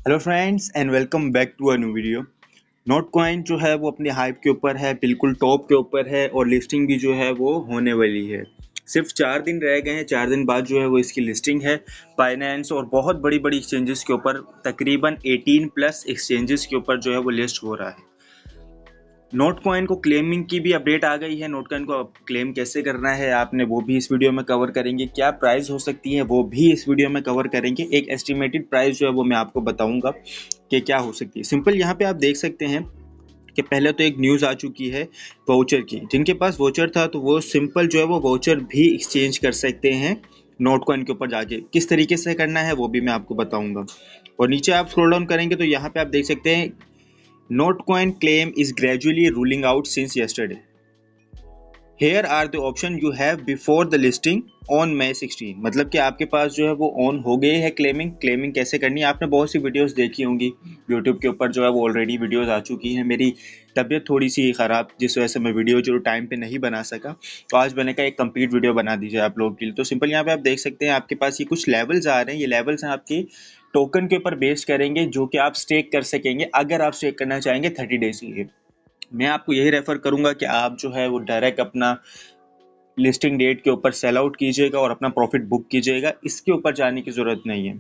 Hello friends and welcome back to a new video. Notcoin जो है वो अपने हाइप के ऊपर है, बिल्कुल टॉप के ऊपर है और लिस्टिंग भी जो है वो होने वाली है। सिर्फ 4 दिन रह गए हैं, 4 दिन बाद जो है वो इसकी लिस्टिंग है बाइनेंस और बहुत बड़ी बड़ी एक्सचेंजेस के ऊपर। तकरीबन 18 प्लस एक्सचेंजेस के ऊपर जो है वो लिस्ट हो रहा है। नोट कॉइन को क्लेमिंग की भी अपडेट आ गई है। नोट कॉइन को क्लेम कैसे करना है आपने वो भी इस वीडियो में कवर करेंगे। क्या प्राइस हो सकती है वो भी इस वीडियो में कवर करेंगे। एक एस्टिमेटेड प्राइस जो है वो मैं आपको बताऊंगा कि क्या हो सकती है। सिंपल यहाँ पे आप देख सकते हैं कि पहले तो एक न्यूज़ आ चुकी है वाउचर की। जिनके पास वाउचर था तो वो सिंपल जो है वो वाउचर भी एक्सचेंज कर सकते हैं नोट कॉइन के ऊपर जाके। किस तरीके से करना है वो भी मैं आपको बताऊंगा। और नीचे आप स्क्रॉल डाउन करेंगे तो यहाँ पे आप देख सकते हैं Notcoin claim is gradually ruling out since yesterday. Here are the options you have before the listing on May 16। मतलब कि आपके पास जो है वो ऑन हो गई है क्लेमिंग कैसे करनी है। आपने बहुत सी वीडियोस देखी होंगी यूट्यूब के ऊपर, जो है वो ऑलरेडी वीडियोस आ चुकी हैं। मेरी तबीयत थोड़ी सी ख़राब जिस वजह से मैं वीडियो जो टाइम पे नहीं बना सका, तो आज मैंने कहा एक कंप्लीट वीडियो बना दीजिए आप लोगों के लिए। तो सिंपल यहाँ पे आप देख सकते हैं आपके पास ये कुछ लेवल्स आ रहे हैं। ये लेवल्स हैं आपकी टोकन के ऊपर बेस करेंगे जो कि आप स्टेक कर सकेंगे अगर आप स्टेक करना चाहेंगे 30 डेज के लिए। मैं आपको यही रेफर करूंगा कि आप जो है वो डायरेक्ट अपना लिस्टिंग डेट के ऊपर सेल आउट कीजिएगा और अपना प्रॉफिट बुक कीजिएगा। इसके ऊपर जाने की ज़रूरत नहीं है।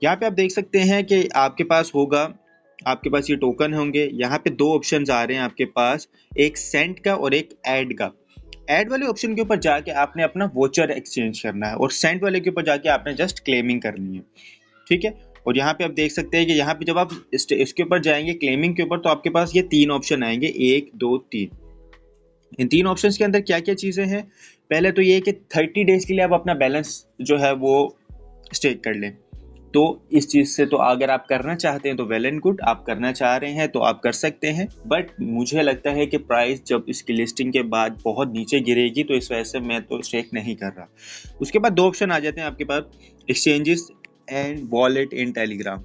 यहाँ पे आप देख सकते हैं कि आपके पास होगा, आपके पास ये टोकन होंगे। यहाँ पे दो ऑप्शन आ रहे हैं आपके पास, एक सेंट का और एक ऐड का। ऐड वाले ऑप्शन के ऊपर जाके आपने अपना वोचर एक्सचेंज करना है और सेंट वाले के ऊपर जाके आपने जस्ट क्लेमिंग करनी है। ठीक है। और यहाँ पे आप देख सकते हैं कि यहाँ पे जब आप इसके ऊपर जाएंगे क्लेमिंग के ऊपर तो आपके पास ये 3 ऑप्शन आएंगे, 1 2 3। इन 3 ऑप्शंस के अंदर क्या क्या चीज़ें हैं। पहले तो ये कि 30 डेज के लिए आप अपना बैलेंस जो है वो स्टेक कर लें। तो इस चीज़ से तो अगर आप करना चाहते हैं तो वेल एंड गुड, आप करना चाह रहे हैं तो आप कर सकते हैं। बट मुझे लगता है कि प्राइस जब इसकी लिस्टिंग के बाद बहुत नीचे गिरेगी तो इस वजह से मैं तो स्टेक नहीं कर रहा। उसके बाद 2 ऑप्शन आ जाते हैं आपके पास, exchanges and wallet in Telegram.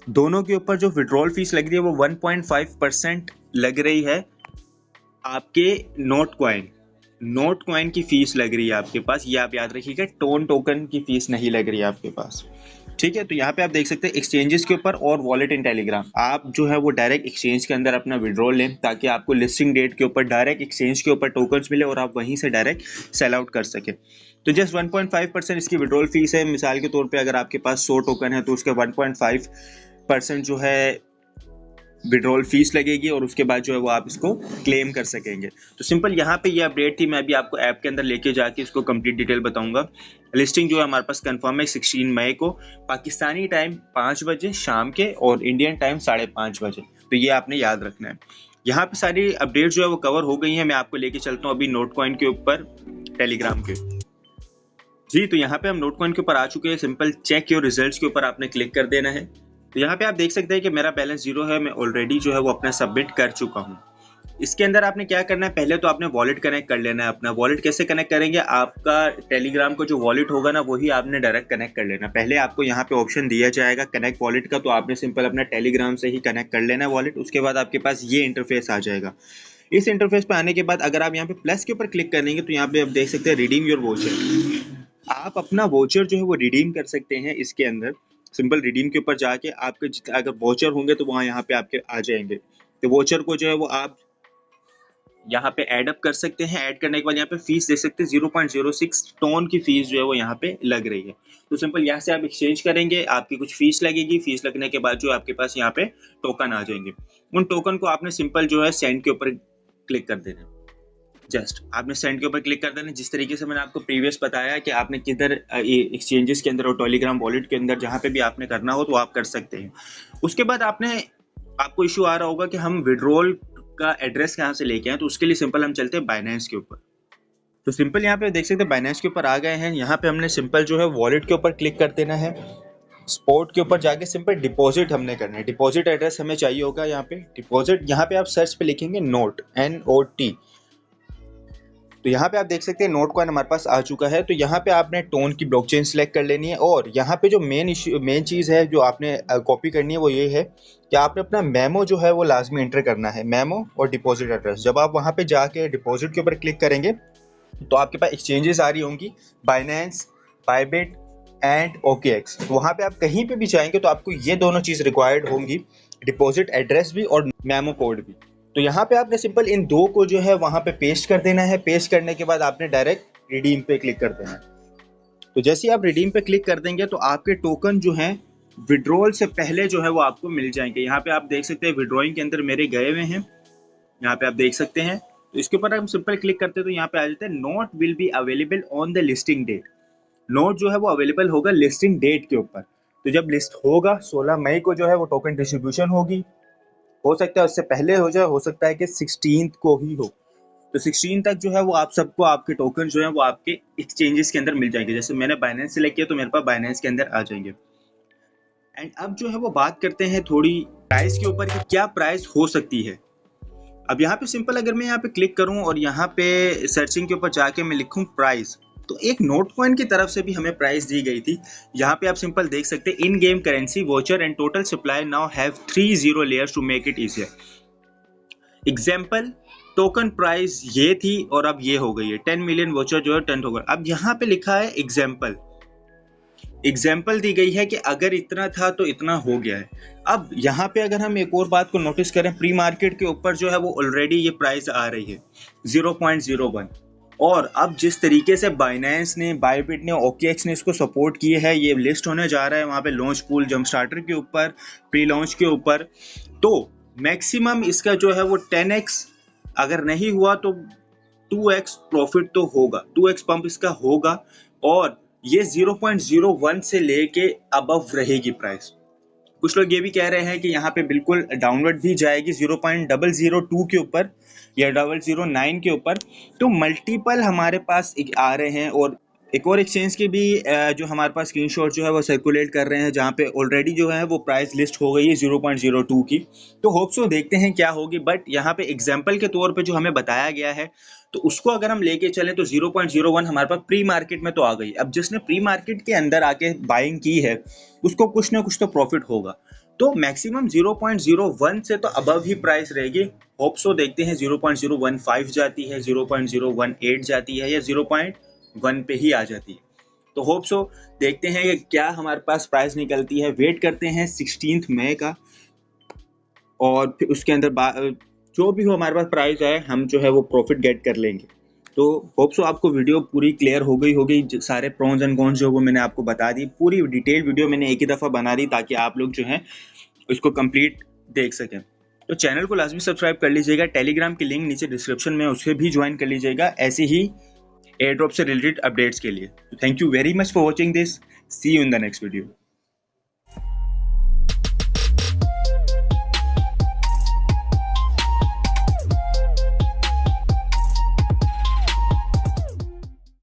दोनों के ऊपर जो विड्रॉल फीस लग रही है वो 1.5% लग रही है। आपके नोट कॉइन की फीस लग रही है आपके पास, ये आप याद रखिएगा। टोकन की फीस नहीं लग रही है आपके पास। ठीक है। तो यहाँ पे आप देख सकते हैं एक्सचेंजेस के ऊपर और वॉलेट इन टेलीग्राम। आप जो है वो डायरेक्ट एक्सचेंज के अंदर अपना विड्रॉल लें ताकि आपको लिस्टिंग डेट के ऊपर डायरेक्ट एक्सचेंज के ऊपर टोकन्स मिले और आप वहीं से डायरेक्ट सेल आउट कर सके। तो जस्ट 1.5% इसकी विड्रॉल फीस है। मिसाल के तौर पे अगर आपके पास 100 टोकन है तो उसके 1.5% जो है विड्रॉल फीस लगेगी और उसके बाद जो है वो आप इसको क्लेम कर सकेंगे। तो सिंपल यहाँ पे ये अपडेट थी। मैं अभी आपको ऐप के अंदर लेके जाके इसको कंप्लीट डिटेल बताऊंगा। लिस्टिंग जो है हमारे पास कंफर्म है 16 मई को, पाकिस्तानी टाइम 5 बजे शाम के और इंडियन टाइम 5:30 बजे। तो ये आपने याद रखना है। यहाँ पे सारी अपडेट जो है वो कवर हो गई है। मैं आपको लेके चलता हूँ अभी नोट कॉइन के ऊपर टेलीग्राम के। जी, तो यहाँ पे हम नोट कॉइन के ऊपर आ चुके हैं। सिंपल चेक योर रिजल्ट्स के ऊपर आपने क्लिक कर देना है। तो यहाँ पे आप देख सकते हैं कि मेरा बैलेंस 0 है। मैं ऑलरेडी जो है वो अपना सबमिट कर चुका हूँ। इसके अंदर आपने क्या करना है, पहले तो आपने वॉलेट कनेक्ट कर लेना है अपना। वॉलेट कैसे कनेक्ट करेंगे, आपका टेलीग्राम का जो वॉलेट होगा ना वही आपने डायरेक्ट कनेक्ट कर लेना। पहले आपको यहाँ पे ऑप्शन दिया जाएगा कनेक्ट वॉलेट का, तो आपने सिंपल अपना टेलीग्राम से ही कनेक्ट कर लेना है वॉलेट। उसके बाद आपके पास ये इंटरफेस आ जाएगा। इस इंटरफेस पे आने के बाद अगर आप यहाँ पे प्लस के ऊपर क्लिक करेंगे तो यहाँ पे आप देख सकते हैं रिडीम योर वोचर। आप अपना वोचर जो है वो रिडीम कर सकते हैं इसके अंदर। सिंपल रिडीम के ऊपर जाके आपके अगर वोचर होंगे तो वहाँ यहाँ पे आपके आ जाएंगे। तो वोचर को जो है वो आप यहाँ पे ऐड अप कर सकते हैं। ऐड करने के बाद यहाँ पे फीस दे सकते हैं। 0.06 टोन की फीस जो है वो यहाँ पे लग रही है। तो सिंपल यहाँ से आप एक्सचेंज करेंगे, आपकी कुछ फीस लगेगी। फीस लगने के बाद जो आपके पास यहाँ पे टोकन आ जाएंगे। उन टोकन को आपने सिंपल जो है सेंड के ऊपर क्लिक कर देना। जस्ट आपने सेंड के ऊपर क्लिक कर देना। जिस तरीके से मैंने आपको प्रीवियस बताया कि आपने किधर एक्सचेंजेस के अंदर और टेलीग्राम वॉलेट के अंदर जहाँ पे भी आपने करना हो तो आप कर सकते हैं। उसके बाद आपको इशू आ रहा होगा कि हम विड्रॉल का एड्रेस कहाँ से लेके आए, तो उसके लिए सिंपल हम चलते हैं बाइनेंस के ऊपर। तो सिंपल यहाँ पे देख सकते हैं बाइनेंस के ऊपर आ गए हैं। यहाँ पे हमने सिंपल जो है वॉलेट के ऊपर क्लिक कर देना है। स्पॉट के ऊपर जाके सिंपल डिपॉजिट हमने करना है। डिपॉजिट एड्रेस हमें चाहिए होगा यहाँ पे। डिपॉजिट यहाँ पे आप सर्च पे लिखेंगे नोट NOT। तो यहाँ पे आप देख सकते हैं नोट कॉइन हमारे पास आ चुका है। तो यहाँ पे आपने टोन की ब्लॉकचेन सिलेक्ट कर लेनी है और यहाँ पे जो मेन चीज़ है जो आपने कॉपी करनी है वो ये है कि आपने अपना मेमो जो है वो लाजमी एंटर करना है, मेमो और डिपॉजिट एड्रेस। जब आप वहाँ पे जाके डिपॉजिट के ऊपर क्लिक करेंगे तो आपके पास एक्सचेंजेस आ रही होंगी, बाइनेंस, बाइबिट, एंड OKX। वहाँ पे आप कहीं पे भी जाएंगे तो आपको ये दोनों चीज़ रिक्वायर्ड होंगी, डिपॉजिट एड्रेस भी और मेमो कोड भी। तो यहाँ पे आपने सिंपल इन दो को जो है वहाँ पे पेस्ट कर देना है। पेस्ट करने के बाद आपने डायरेक्ट रिडीम पे क्लिक कर देना है। तो जैसे ही आप रिडीम पे क्लिक कर देंगे तो आपके टोकन जो हैं विड्रॉल से पहले जो है वो आपको मिल जाएंगे। यहाँ पे आप देख सकते हैं विड्रॉइंग के अंदर मेरे गए हुए हैं, यहाँ पे आप देख सकते हैं। तो इसके ऊपर हम सिंपल क्लिक करते हैं तो यहाँ पे आ जाता है note will be available on the listing date. Note जो है वो अवेलेबल होगा लिस्टिंग डेट के ऊपर। तो जब लिस्ट होगा 16 मई को जो है वो टोकन डिस्ट्रीब्यूशन होगी। हो सकता है उससे पहले हो जाए, हो सकता है कि 16 को ही हो। तो 16 तक जो है वो आप सबको आपके टोकन जो है वो आपके एक्सचेंजेस के अंदर मिल जाएंगे। जैसे मैंने बाइनेंस सेलेक्ट किया तो मेरे पास बाइनेंस के अंदर आ जाएंगे। एंड अब जो है वो बात करते हैं थोड़ी प्राइस के ऊपर कि क्या प्राइस हो सकती है। अब यहाँ पे सिंपल अगर मैं यहाँ पे क्लिक करूँ और यहाँ पे सर्चिंग के ऊपर जाके मैं लिखूँ प्राइस, तो एक नोट कॉइन की तरफ से भी हमें प्राइस दी गई थी। यहाँ पे आप सिंपल देख सकते हैं in game currency voucher and total supply now have 3 0 layers to make it easier. Example token price ये थी और अब ये हो गई है 10 मिलियन वोचर जो है 10 टोकन। अब यहाँ पे लिखा है एग्जाम्पल दी गई है कि अगर इतना था तो इतना हो गया है। अब यहाँ पे अगर हम एक और बात को नोटिस करें, प्री मार्केट के ऊपर जो है वो ऑलरेडी ये प्राइस आ रही है 0.01। और अब जिस तरीके से बाइनेंस ने, बाइबिट ने, OKX ने इसको सपोर्ट किए है, ये लिस्ट होने जा रहा है वहाँ पे लॉन्च पूल जंप स्टार्टर के ऊपर, प्री लॉन्च के ऊपर, तो मैक्सिमम इसका जो है वो 10x अगर नहीं हुआ तो 2x प्रॉफिट तो होगा, 2x पंप इसका होगा। और ये 0.01 से लेके अबव रहेगी प्राइस। कुछ लोग ये भी कह रहे हैं कि यहाँ पे बिल्कुल डाउनवर्ड भी जाएगी 0.002 के ऊपर या 009 के ऊपर। तो मल्टीपल हमारे पास आ रहे हैं। और एक और एक्सचेंज के भी जो हमारे पास स्क्रीनशॉट जो है वो सर्कुलेट कर रहे हैं जहाँ पे ऑलरेडी जो है वो प्राइस लिस्ट हो गई है 0.02 की। तो होप सो देखते हैं क्या होगी। बट यहाँ पे एग्जाम्पल के तौर पे जो हमें बताया गया है तो उसको अगर हम लेके चलें तो 0.01 हमारे पास प्री मार्केट में तो आ गई। अब जिसने प्री मार्केट के अंदर आके बाइंग की है उसको कुछ ना कुछ तो प्रॉफिट होगा। तो मैक्सिमम 0.01 से तो अबव ही प्राइस रहेगी। होप सो देखते हैं 0.015 जाती है, 0.018 जाती है या 0.1 पे ही आ जाती है। तो होप सो देखते हैं कि क्या हमारे पास प्राइस निकलती है। वेट करते हैं 16 मई का और फिर उसके अंदर जो भी हो हमारे पास प्राइस आए हम जो है वो प्रॉफिट गेट कर लेंगे। तो होप सो आपको वीडियो पूरी क्लियर हो गई होगी। सारे प्रोन्स एंड कॉन्स जो वो मैंने आपको बता दी, पूरी डिटेल वीडियो मैंने एक ही दफ़ा बना दी ताकि आप लोग जो है उसको कंप्लीट देख सकें। तो चैनल को लाजमी सब्सक्राइब कर लीजिएगा। टेलीग्राम की लिंक नीचे डिस्क्रिप्शन में, उसे भी ज्वाइन कर लीजिएगा ऐसे ही एयर ड्रॉप से रिलेटेड अपडेट्स के लिए। Thank you very much for watching this. See you in the next video.